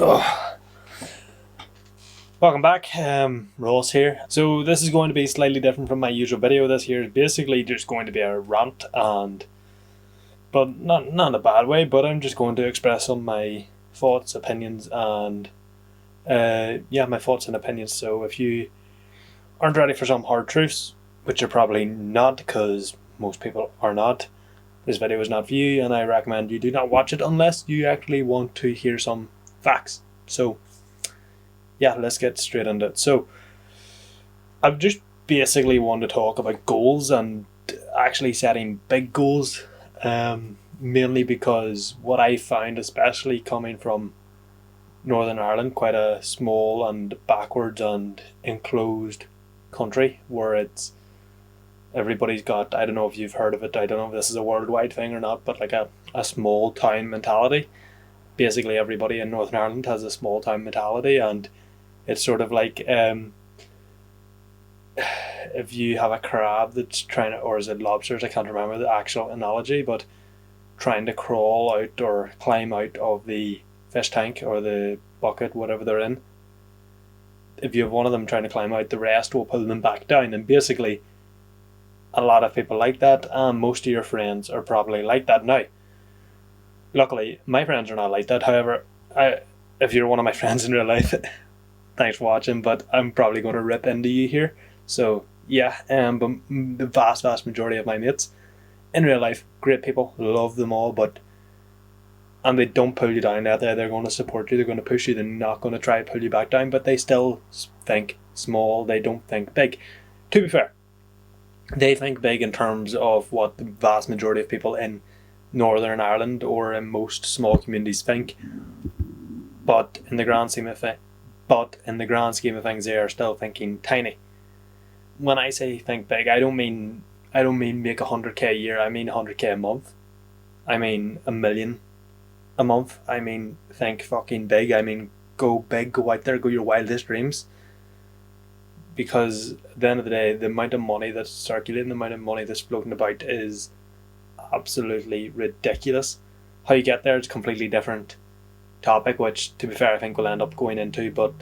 Oh. Welcome back, Ross here. So this is going to be slightly different from my usual video. This here is basically just going to be a rant, but not in a bad way, but I'm just going to express some of my thoughts, opinions, and my thoughts and opinions. So if you aren't ready for some hard truths, which you're probably not, because most people are not, this video is not for you, and I recommend you do not watch it unless you actually want to hear some facts. So yeah, let's get straight into it. So I've just basically wanted to talk about goals and actually setting big goals, mainly because what I found, especially coming from Northern Ireland, quite a small and backwards and enclosed country where it's everybody's got, I don't know if you've heard of it, I don't know if this is a worldwide thing or not, but like a small town mentality. Basically everybody in Northern Ireland has a small town mentality, and it's sort of like if you have a crab that's trying to, or is it lobsters, I can't remember the actual analogy, but trying to crawl out or climb out of the fish tank or the bucket, whatever they're in. If you have one of them trying to climb out, the rest will pull them back down. And basically a lot of people like that, and most of your friends are probably like that. Now, luckily my friends are not like that. However, if you're one of my friends in real life, thanks for watching, but I'm probably going to rip into you here. So yeah, but the vast majority of my mates in real life, great people, love them all, and they don't pull you down out there. They're going to support you, they're going to push you, they're not going to try to pull you back down, but they still think small, they don't think big. To be fair, they think big in terms of what the vast majority of people in Northern Ireland or in most small communities think, but in the grand scheme of things, they are still thinking tiny. When I say think big, I don't mean make 100k a year. I mean 100k a month. I mean 1 million a month. I mean think fucking big. I mean go big, go out there, go your wildest dreams. Because at the end of the day, the amount of money that's circulating, the amount of money that's floating about is absolutely ridiculous. How you get there is a completely different topic, which to be fair I think we'll end up going into, but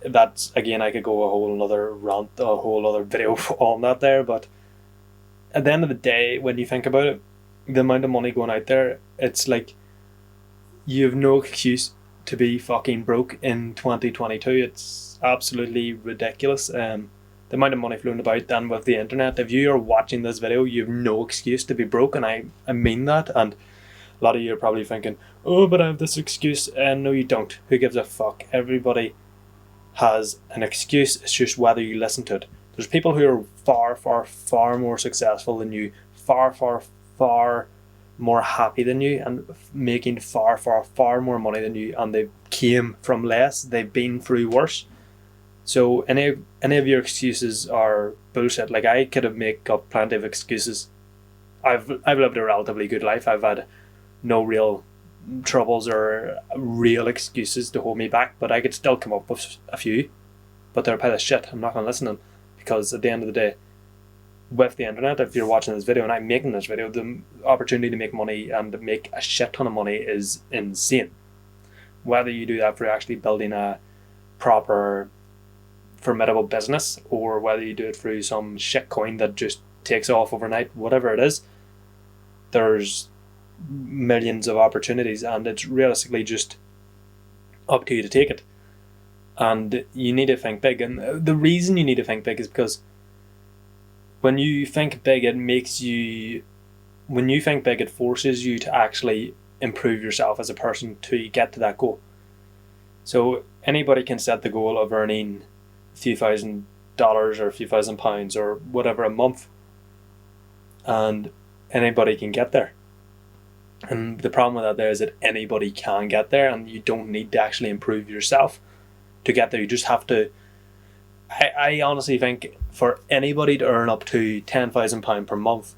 that's, again, I could go a whole other rant, a whole other video on that there. But at the end of the day, when you think about it, the amount of money going out there, it's like you have no excuse to be fucking broke in 2022. It's absolutely ridiculous. The amount of money flowing about, and with the internet, if you are watching this video, you have no excuse to be broke, and I mean that. And a lot of you are probably thinking, oh, but I have this excuse. No, you don't. Who gives a fuck? Everybody has an excuse. It's just whether you listen to it. There's people who are far more successful than you, far more happy than you, and making far more money than you, and they came from less. They've been through worse. So any of your excuses are bullshit. Like, I could have made up plenty of excuses. I've lived a relatively good life. I've had no real troubles or real excuses to hold me back, but I could still come up with a few, but they're a pile of shit. I'm not going to listen to them, because at the end of the day, with the internet, if you're watching this video and I'm making this video, the opportunity to make money and make a shit ton of money is insane. Whether you do that for actually building a proper formidable business, or whether you do it through some shit coin that just takes off overnight, whatever it is, there's millions of opportunities, and it's realistically just up to you to take it. And you need to think big, and the reason you need to think big is because when you think big, it forces you to actually improve yourself as a person to get to that goal. So anybody can set the goal of earning a few $1,000 or a few £1,000 or whatever a month, and anybody can get there. And the problem with that there is that anybody can get there, and you don't need to actually improve yourself to get there. You just have to. I honestly think for anybody to earn up to £10,000 per month,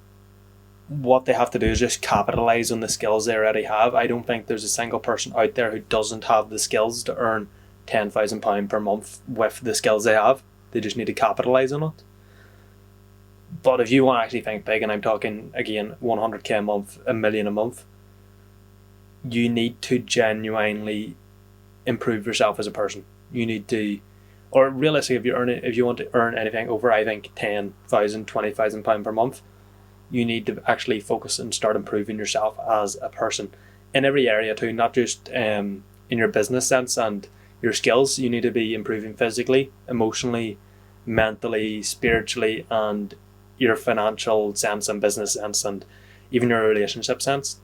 what they have to do is just capitalise on the skills they already have. I don't think there's a single person out there who doesn't have the skills to earn £10,000 per month with the skills they have. They just need to capitalise on it. But if you want to actually think big, and I'm talking again 100k a month, 1 million a month, you need to genuinely improve yourself as a person. You need to, or realistically, if you want to earn anything over, I think, £10,000, £20,000 per month, you need to actually focus and start improving yourself as a person in every area too, not just in your business sense and your skills. You need to be improving physically, emotionally, mentally, spiritually, and your financial sense and business sense, and even your relationship sense.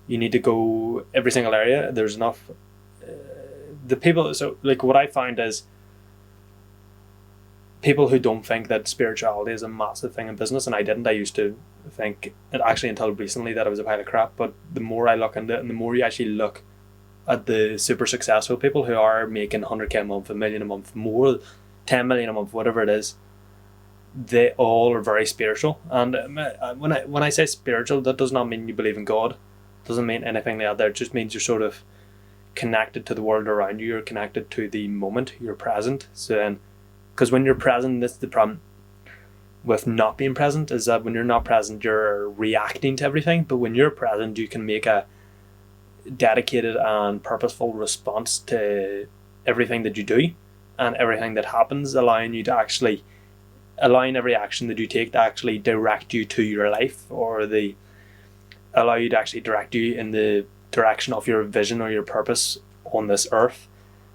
You need to go every single area. There's enough. The people, so like what I find is people who don't think that spirituality is a massive thing in business, and I didn't. I used to think it actually until recently that it was a pile of crap. But the more I look into it, and the more you actually look at the super successful people who are making 100k a month, $1 million a month, more, 10 million a month, whatever it is, they all are very spiritual. And when I say spiritual, that does not mean you believe in God. It doesn't mean anything like that. It just means you're sort of connected to the world around you. You're connected to the moment. You're present. So then, because when you're present, this is the problem with not being present, is that when you're not present, you're reacting to everything. But when you're present, you can make a dedicated and purposeful response to everything that you do and everything that happens, allowing every action that you take to actually direct you to your life, or allow you to actually direct you in the direction of your vision or your purpose on this earth,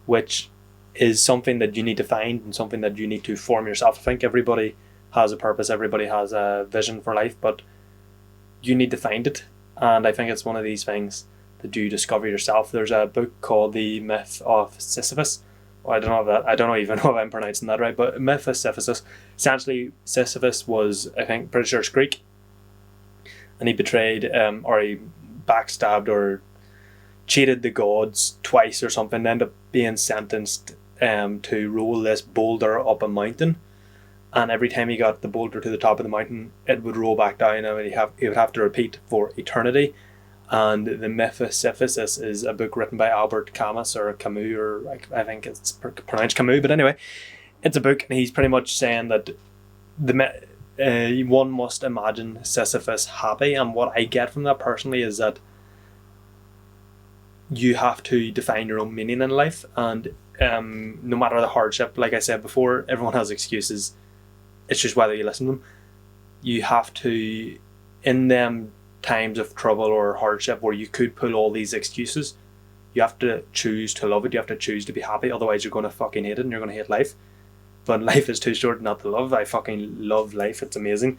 which is something that you need to find and something that you need to form yourself. I think everybody has a purpose, everybody has a vision for life, but you need to find it. And I think it's one of these things that you discover yourself. There's a book called The Myth of Sisyphus. Well, I don't even know if I'm pronouncing that right, but Myth of Sisyphus. Essentially, Sisyphus was, I think, pretty sure it's Greek, and he betrayed or he backstabbed or cheated the gods twice or something, ended up being sentenced to roll this boulder up a mountain, and every time he got the boulder to the top of the mountain, it would roll back down, and he would have to repeat for eternity. And The Myth of Sisyphus is a book written by Albert Camus, or Camus, or I think it's pronounced Camus, but anyway, it's a book, and he's pretty much saying that one must imagine Sisyphus happy. And what I get from that personally is that you have to define your own meaning in life, and no matter the hardship, like I said before, everyone has excuses. It's just whether you listen to them. You have to, in them times of trouble or hardship where you could pull all these excuses, you have to choose to love it. You have to choose to be happy. Otherwise, you're going to fucking hate it, and you're going to hate life. But life is too short not to love. I fucking love life. It's amazing,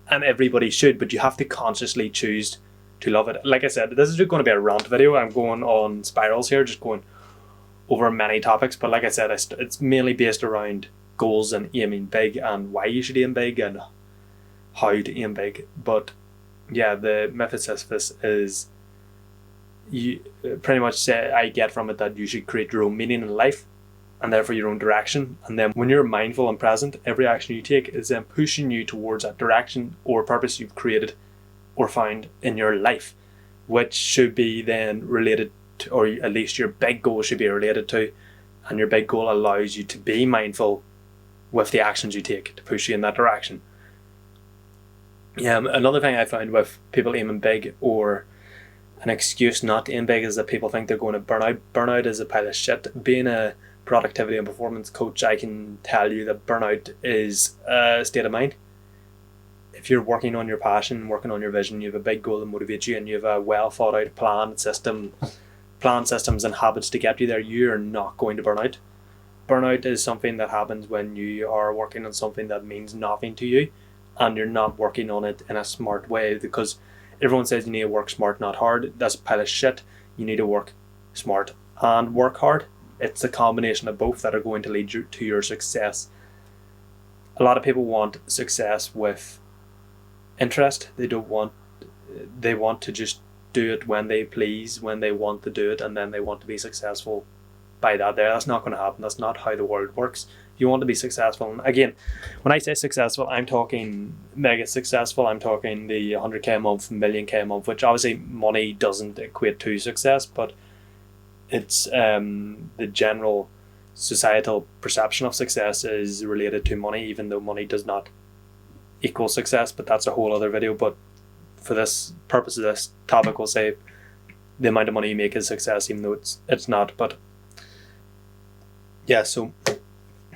and everybody should. But you have to consciously choose to love it. Like I said, this is just going to be a rant video. I'm going on spirals here, just going over many topics. But like I said, it's mainly based around goals and aiming big, and why you should aim big and how to aim big. But yeah, the Myth of Sisyphus is, you pretty much say, I get from it that you should create your own meaning in life, and therefore your own direction. And then when you're mindful and present, every action you take is then pushing you towards that direction or purpose you've created or found in your life, which should be then related to, or at least your big goal should be related to, and your big goal allows you to be mindful with the actions you take to push you in that direction. Yeah, another thing I found with people aiming big, or an excuse not to aim big, is that people think they're going to burn out. Burnout is a pile of shit. Being a productivity and performance coach, I can tell you that burnout is a state of mind. If you're working on your passion, working on your vision, you have a big goal that motivates you, and you have a well thought out plan systems and habits to get you there, you're not going to burn out. Burnout is something that happens when you are working on something that means nothing to you, and you're not working on it in a smart way, because everyone says you need to work smart, not hard. That's a pile of shit. You need to work smart and work hard. It's a combination of both that are going to lead you to your success. A lot of people want success with interest. They want to just do it when they please, when they want to do it, and then they want to be successful by that. That's not going to happen. That's not how the world works. You want to be successful, and again, when I say successful, I'm talking mega successful. I'm talking the 100k a month, 1,000,000k a month, which obviously money doesn't equate to success, but it's the general societal perception of success is related to money, even though money does not equal success. But that's a whole other video. But for this purpose of this topic, we'll say the amount of money you make is success, even though it's not. But yeah, so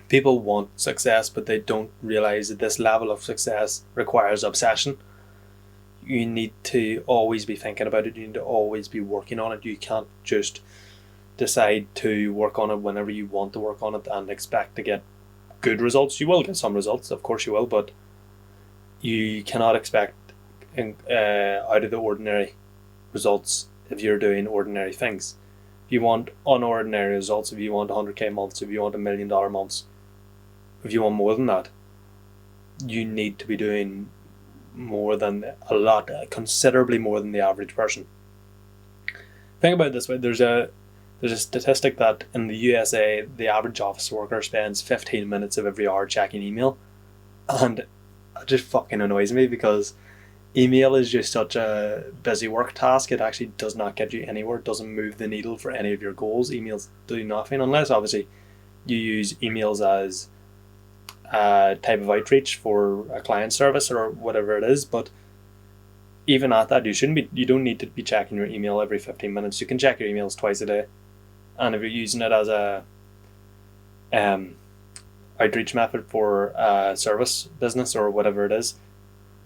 people want success, but they don't realize that this level of success requires obsession. You need to always be thinking about it. You need to always be working on it. You can't just decide to work on it whenever you want to work on it and expect to get good results. You will get some results, of course you will, but you cannot expect out of the ordinary results if you're doing ordinary things. If you want unordinary results, if you want 100k months, if you want $1 million months, if you want more than that, you need to be doing more than considerably more than the average person. Think about it this way: there's a statistic that in the USA, the average office worker spends 15 minutes of every hour checking email, and it just fucking annoys me because email is just such a busy work task. It actually does not get you anywhere. It doesn't move the needle for any of your goals. Emails do nothing unless obviously you use emails as a type of outreach for a client service or whatever it is. But even at that, you don't need to be checking your email every 15 minutes. You can check your emails twice a day, and if you're using it as a outreach method for a service business or whatever it is,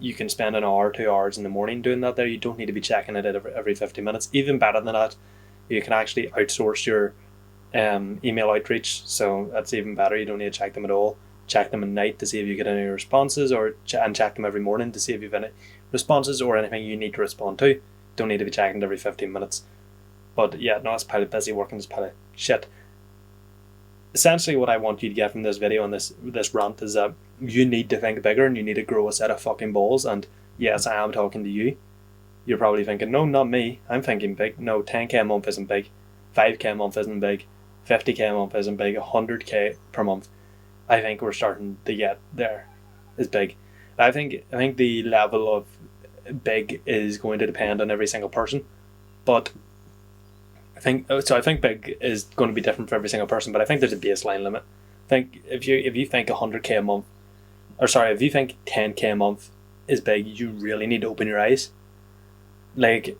you can spend an hour, 2 hours in the morning doing that there. You don't need to be checking it every 50 minutes. Even better than that, you can actually outsource your email outreach, so that's even better. You don't need to check them at all. Check them at night to see if you get any responses, and check them every morning to see if you have any responses or anything you need to respond to. Don't need to be checking it every 15 minutes. But yeah, no, it's probably busy working, it's probably shit. Essentially what I want you to get from this video and this rant is that you need to think bigger and you need to grow a set of fucking balls. And yes, I am talking to you. You're probably thinking, no, not me, I'm thinking big. No, 10k a month isn't big, 5k a month isn't big, 50k a month isn't big, 100k per month. I think we're starting to get there is big. I think the level of big is going to depend on every single person, but I think big is going to be different for every single person. But I think there's a baseline limit. I think if you think 100k a month, if you think 10k a month is big, you really need to open your eyes. Like,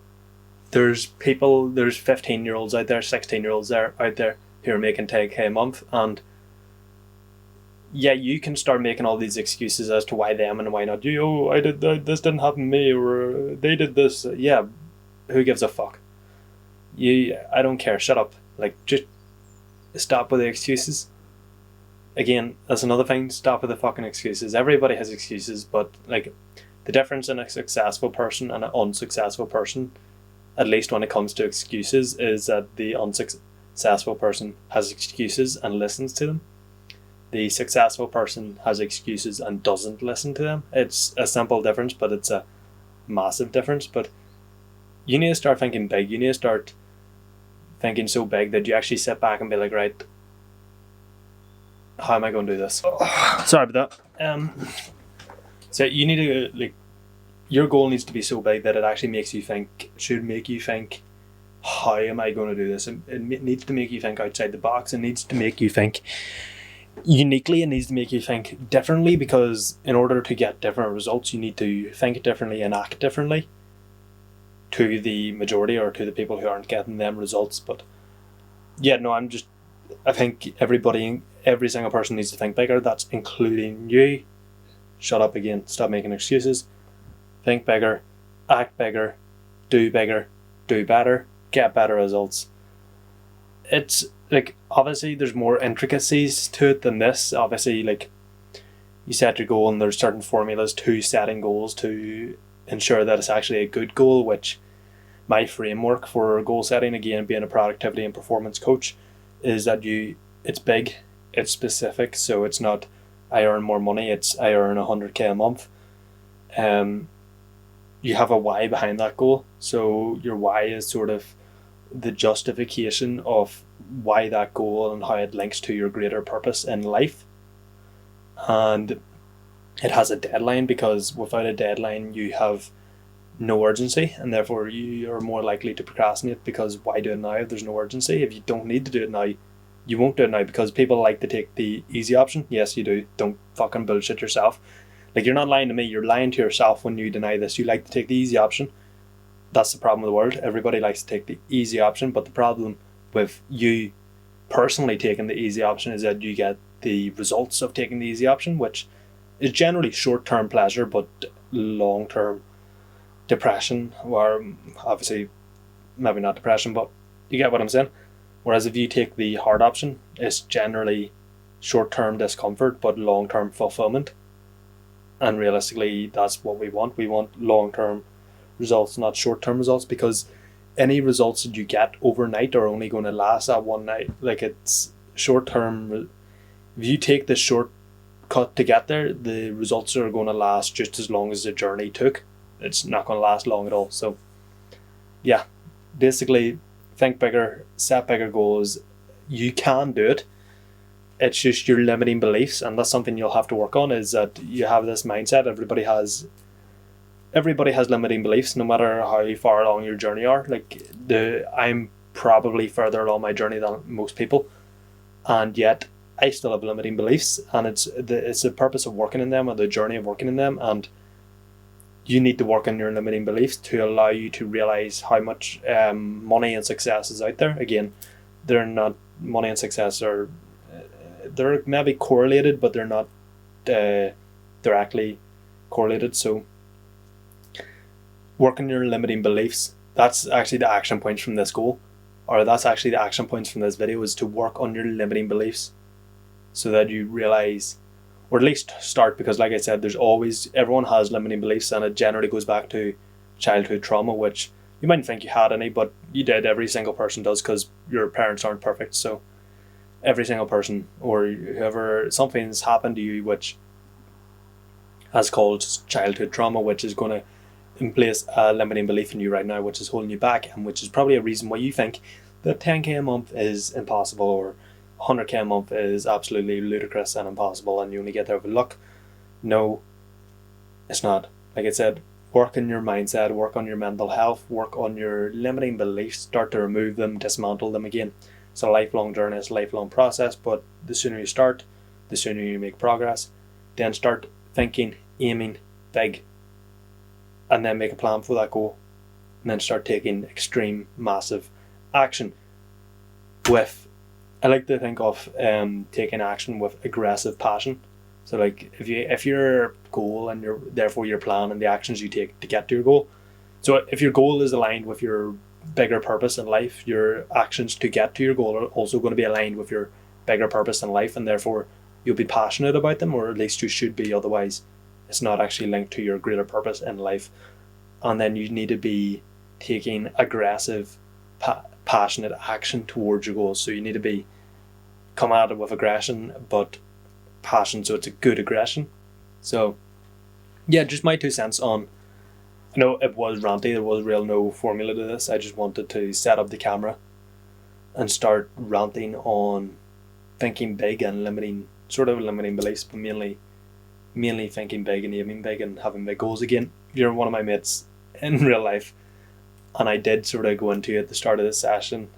there's 15-year-olds out there, 16-year-olds out there who are making 10k a month, and yeah, you can start making all these excuses as to why them and why not you. Oh, I did that, this didn't happen to me, or they did this. Yeah, who gives a fuck? I don't care. Shut up. Like, just stop with the excuses. Again, that's another thing. Stop with the fucking excuses. Everybody has excuses, but like, the difference in a successful person and an unsuccessful person, at least when it comes to excuses, is that the unsuccessful person has excuses and listens to them. The successful person has excuses and doesn't listen to them. It's a simple difference, but it's a massive difference. But you need to start thinking big. You need to start thinking so big that you actually sit back and be like, right, how am I going to do this? Sorry about that. So you need to, like, your goal needs to be so big that it actually should make you think, how am I going to do this? It needs to make you think outside the box. It needs to make you think uniquely. It needs to make you think differently, because in order to get different results, you need to think differently and act differently to the majority, or to the people who aren't getting them results. But yeah, no, I think every single person needs to think bigger. That's including you. Shut up again. Stop making excuses. Think bigger, act bigger, do better, get better results. It's like, obviously there's more intricacies to it than this. Obviously, like, you set your goal and there's certain formulas to setting goals to ensure that it's actually a good goal, which my framework for goal setting, again being a productivity and performance coach, is that it's big, it's specific. So it's not I earn more money, it's I earn 100k a month. You have a why behind that goal. So your why is sort of the justification of why that goal and how it links to your greater purpose in life. And it has a deadline, because without a deadline you have no urgency, and therefore you are more likely to procrastinate, because why do it now if there's no urgency? If you don't need to do it now, you won't do it now, because people like to take the easy option. Yes, you do. Don't fucking bullshit yourself. Like, you're not lying to me, you're lying to yourself when you deny this. You like to take the easy option. that's the problem with the world. Everybody likes to take the easy option, but the problem with you personally taking the easy option is that you get the results of taking the easy option, which is generally short-term pleasure but long-term depression, or obviously maybe not depression, but you get what I'm saying. Whereas if you take the hard option, it's generally short-term discomfort but long-term fulfillment. And realistically, that's what we want. We want long-term results, not short-term results, because any results that you get overnight are only going to last that one night. Like, it's short-term. If you take the shortcut to get there, the results are going to last just as long as the journey took. It's not going to last long at all. So yeah, basically, think bigger, set bigger goals. You can do it. It's just your limiting beliefs, and that's something you'll have to work on, is that you have this mindset. Everybody has limiting beliefs, no matter how far along your journey are. Like, I'm probably further along my journey than most people, and yet I still have limiting beliefs, and it's the purpose of working in them, or the journey of working in them. And you need to work on your limiting beliefs to allow you to realize how much money and success is out there. Again, they're not, money and success are, they're maybe correlated, but they're not directly correlated. So work on your limiting beliefs. That's actually the action points from this goal, or that's actually the action points from this video, is to work on your limiting beliefs so that you realize, or at least start, because like I said, everyone has limiting beliefs, and it generally goes back to childhood trauma, which you mightn't think you had any, but you did. Every single person does, because your parents aren't perfect. So every single person, or whoever, something's happened to you which has caused childhood trauma, which is going to place a limiting belief in you right now, which is holding you back, and which is probably a reason why you think that 10k a month is impossible, or 100k a month is absolutely ludicrous and impossible, and you only get there with luck. No, it's not. Like I said, work on your mindset, work on your mental health, work on your limiting beliefs, start to remove them, dismantle them. Again, it's a lifelong journey, it's a lifelong process, but the sooner you start, the sooner you make progress. Then start thinking, aiming big, and then make a plan for that goal, and then start taking extreme, massive action with, I like to think of taking action with aggressive passion. So like, if your goal and your plan and the actions you take to get to your goal. So if your goal is aligned with your bigger purpose in life, your actions to get to your goal are also going to be aligned with your bigger purpose in life, and therefore you'll be passionate about them, or at least you should be. Otherwise, it's not actually linked to your greater purpose in life. And then you need to be taking aggressive, passionate action towards your goals. So you need to come at it with aggression, but passion, so it's a good aggression. So yeah, just my 2 cents on, I know it was ranty, there was real no formula to this. I just wanted to set up the camera and start ranting on thinking big and limiting beliefs, but mainly thinking big and aiming big and having big goals. Again, you're one of my mates in real life, and I did sort of go into it at the start of the session,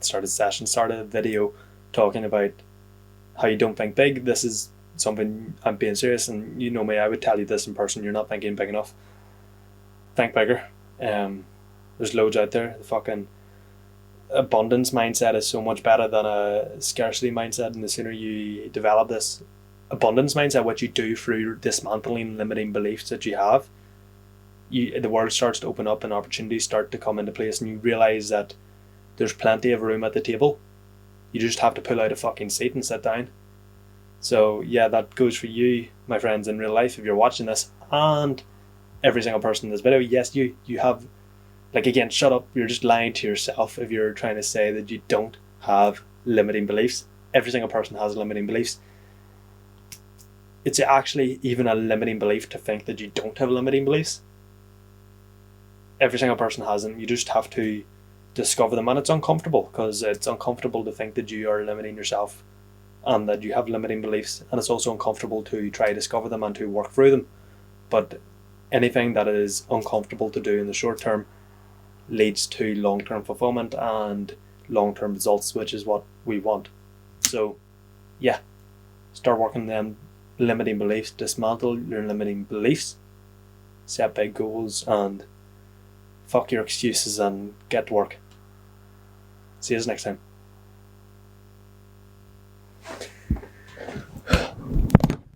started a video talking about how you don't think big. This is something, I'm being serious, and you know me, I would tell you this in person: you're not thinking big enough. Think bigger. There's loads out there. The fucking abundance mindset is so much better than a scarcity mindset, and the sooner you develop this abundance mindset, what you do through dismantling limiting beliefs that you have, the world starts to open up and opportunities start to come into place, and you realize that there's plenty of room at the table. You just have to pull out a fucking seat and sit down. So yeah, that goes for you, my friends, in real life, if you're watching this, and every single person in this video. Yes, you have, like, again, shut up, you're just lying to yourself if you're trying to say that you don't have limiting beliefs. Every single person has limiting beliefs. It's actually even a limiting belief to think that you don't have limiting beliefs. Every single person has them. You just have to discover them, and it's uncomfortable, because it's uncomfortable to think that you are limiting yourself and that you have limiting beliefs, and it's also uncomfortable to try to discover them and to work through them. But anything that is uncomfortable to do in the short term leads to long-term fulfillment and long-term results, which is what we want. So yeah, start working them limiting beliefs, dismantle your limiting beliefs, set big goals, and fuck your excuses and get to work. See you next time.